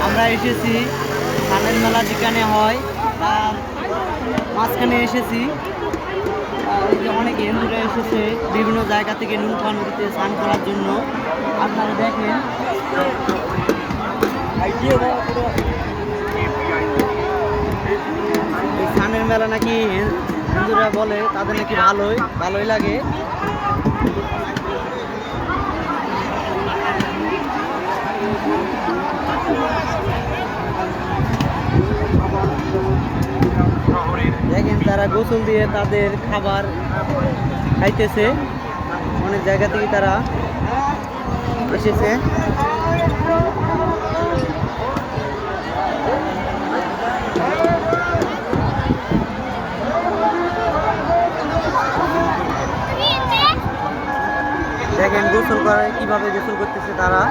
আমরা এসেছি ধানের মেলা যেখানে হয় তার মাঝখানে এসেছি। এই যে অনেক হিন্দুরা এসেছে বিভিন্ন জায়গা থেকে নৌকা নদীতে স্নান করার জন্য। আপনারা দেখেন এই স্নানের মেলা নাকি হিন্দুরা বলে তাদের নাকি ভালোই লাগে। দেখেন তারা গোসল দিয়ে তাদের খাবার খাইতেছে। অনেক জায়গা থেকে তারা এসেছে। দেখেন গোসল করে কিভাবে গোসল করতেছে তারা।